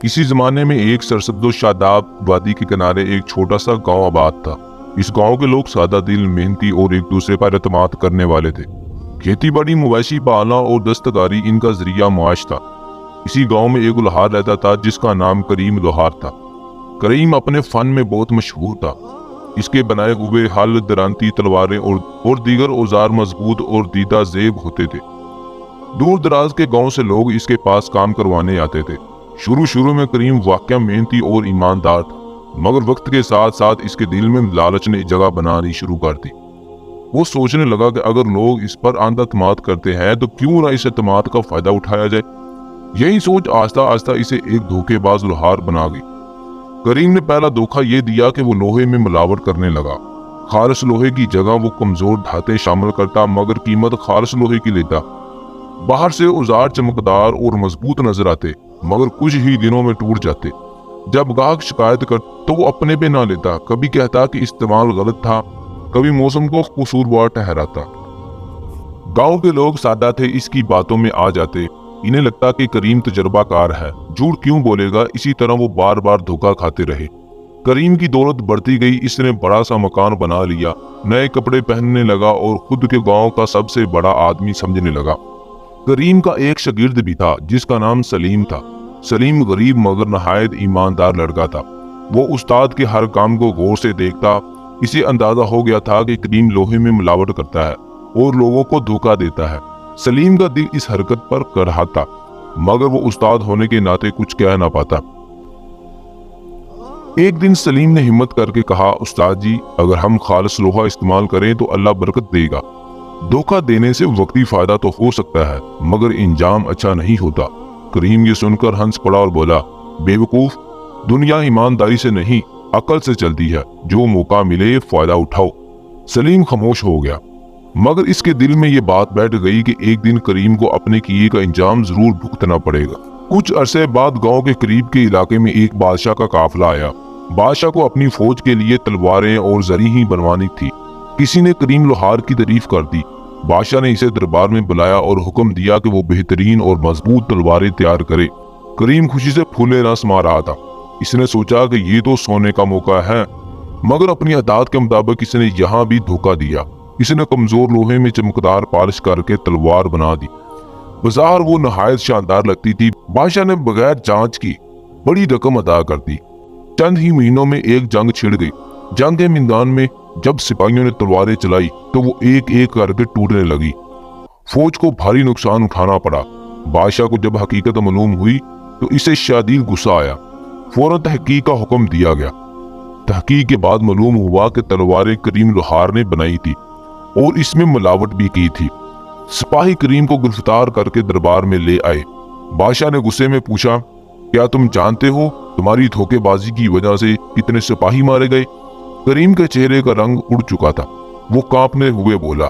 किसी जमाने में एक सरसब्ज़ शादाब वादी के किनारे एक छोटा सा गांव आबाद था। इस गांव के लोग सादा दिल, मेहनती और एक दूसरे पर एतमाद करने वाले थे। खेती बाड़ी, मवेशी पालना और दस्तकारी इनका जरिया मुआश था। इसी गांव में एक लोहार रहता था जिसका नाम करीम लोहार था। करीम अपने फन में बहुत मशहूर था। इसके बनाए हुए हल, दरांती, तलवारें और दीगर औजार मजबूत और दीदा जेब होते थे। दूर दराज के गांव से लोग इसके पास काम करवाने आते थे। शुरू में करीम वाकई मेहनती और ईमानदार था, मगर वक्त के साथ साथ इसके दिल में लालच ने जगह बनानी शुरू कर दी। वो सोचने लगा कि अगर लोग इस पर अंधा एतमाद करते हैं तो क्यों ना इस एतमाद का फायदा उठाया जाए। यही सोच आस्ता आस्ता इसे एक धोखेबाज लोहार बना गई। करीम ने पहला धोखा ये दिया कि वो लोहे में मिलावट करने लगा। खालिस लोहे की जगह वो कमजोर धातें शामिल करता, मगर कीमत खालिस लोहे की लेता। बाहर से औजार चमकदार और मजबूत नजर आते, मगर कुछ ही दिनों में टूट जाते। जब गाहक शिकायत कर तो वो अपने पे ना लेता, कभी कहता कि इस्तेमाल गलत था, कभी मौसम को कसूरवार ठहराता। गांव के लोग सादा थे, इसकी बातों में आ जाते। इन्हें लगता कि करीम तजर्बाकार है, झूठ क्यों बोलेगा। इसी तरह वो बार बार धोखा खाते रहे। करीम की दौलत बढ़ती गई। इसने बड़ा सा मकान बना लिया, नए कपड़े पहनने लगा और खुद के गांव का सबसे बड़ा आदमी समझने लगा। करीम का एक शागिर्द भी था जिसका नाम सलीम था। सलीम गरीब मगर नहायत ईमानदार लड़का था। वो उस्ताद के हर काम को गौर से देखता। इसे अंदाजा हो गया था कि करीम लोहे में मिलावट करता है और लोगों को धोखा देता है। सलीम का दिल इस हरकत पर करहाता, मगर वो उस्ताद होने के नाते कुछ कह ना पाता। एक दिन सलीम ने हिम्मत करके कहा, उस्ताद जी, अगर हम खालिस लोहा इस्तेमाल करें तो अल्लाह बरकत देगा। धोखा देने से वक्ती फायदा तो हो सकता है, मगर इंजाम अच्छा नहीं होता। करीम ये सुनकर हंस पड़ा और बोला, बेवकूफ, दुनिया ईमानदारी से नहीं अकल से चलती है। जो मौका मिले फायदा उठाओ। सलीम खामोश हो गया, मगर इसके दिल में ये बात बैठ गई कि एक दिन करीम को अपने किए का इंजाम जरूर भुगतना पड़ेगा। कुछ अरसे बाद गांव के करीब के इलाके में एक बादशाह का काफिला आया। बादशाह को अपनी फौज के लिए तलवारें और जरी ही बनवानी थी। किसी ने करीम लोहार की तारीफ कर दी। बादशाह ने इसे दरबार में बुलाया और हुक्म दिया कि वो बेहतरीन और मजबूत तलवारें तैयार करे। करीम खुशी से फूले न समा रहा था। इसने सोचा कि ये तो सोने का मौका है, मगर अपनी आदत के मुताबिक इसने यहाँ भी धोखा दिया। इसने कमजोर लोहे में चमकदार पालिश करके तलवार बना दी। बाजार वो नहायत शानदार लगती थी। बादशाह ने बगैर जांच की बड़ी रकम अदा कर दी। चंद ही महीनों में एक जंग छिड़ गई। जंग के मैदान में जब सिपाहियों ने तलवारें चलाई तो वो एक एक करके टूटने लगी। फौज को भारी नुकसान उठाना पड़ा। बादशाह को जब हकीकत मालूम हुई तो इसे शदीद गुस्सा आया। फौरन तहकीक का हुक्म दिया गया। तहकीक के बाद मालूम हुआ कि तलवारें करीम लोहार ने बनाई थी और इसमें मिलावट भी की थी। सिपाही करीम को गिरफ्तार करके दरबार में ले आए। बादशाह ने गुस्से में पूछा, क्या तुम जानते हो तुम्हारी धोखेबाजी की वजह से कितने सिपाही मारे गए? करीम के चेहरे का रंग उड़ चुका था। वो कांपने हुए बोला,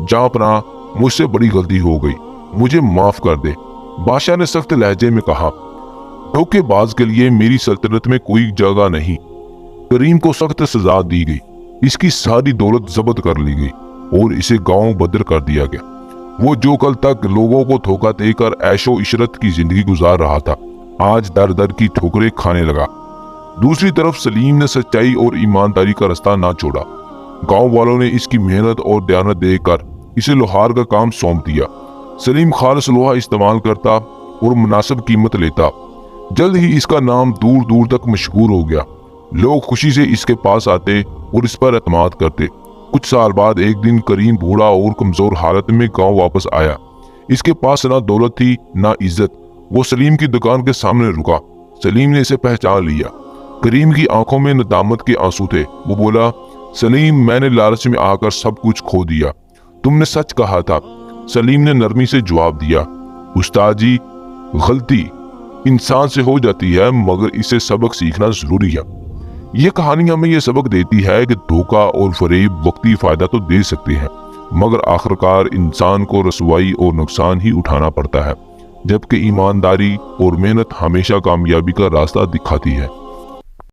जापना, मुझसे बड़ी गलती हो गई, मुझे माफ कर दे। बादशाह ने सख्त लहजे में कहा, धोखेबाज के लिए मेरी सल्तनत में कोई जगह नहीं। करीम को सख्त सजा दी गई। इसकी सारी दौलत जब्त कर ली गई और इसे गांव बदर कर दिया गया। वो जो कल तक लोगों को धोखा देकर ऐशो इशरत की जिंदगी गुजार रहा था, आज दर दर की ठोकरें खाने लगा। दूसरी तरफ सलीम ने सच्चाई और ईमानदारी का रास्ता ना छोड़ा। गांव वालों ने इसकी मेहनत और दयानत देखकर इसे लोहार का काम सौंप दिया। सलीम खालिस लोहा इस्तेमाल करता और मुनासिब कीमत लेता। जल्द ही इसका नाम दूर दूर तक मशहूर हो गया। लोग खुशी से इसके पास आते और इस पर एतमाद करते। कुछ साल बाद एक दिन करीम बूढ़ा और कमजोर हालत में गांव वापस आया। इसके पास ना दौलत थी ना इज्जत। वो सलीम की दुकान के सामने रुका। सलीम ने इसे पहचान लिया। करीम की आंखों में नदामत के आंसू थे। वो बोला, सलीम, मैंने लालच में आकर सब कुछ खो दिया। तुमने सच कहा था। सलीम ने नरमी से जवाब दिया, उस्ताद जी, गलती इंसान से हो जाती है, मगर इसे सबक सीखना जरूरी है। ये कहानी हमें यह सबक देती है कि धोखा और फरेब वक्ती फायदा तो दे सकते हैं, मगर आखिरकार इंसान को रसवाई और नुकसान ही उठाना पड़ता है, जबकि ईमानदारी और मेहनत हमेशा कामयाबी का रास्ता दिखाती है।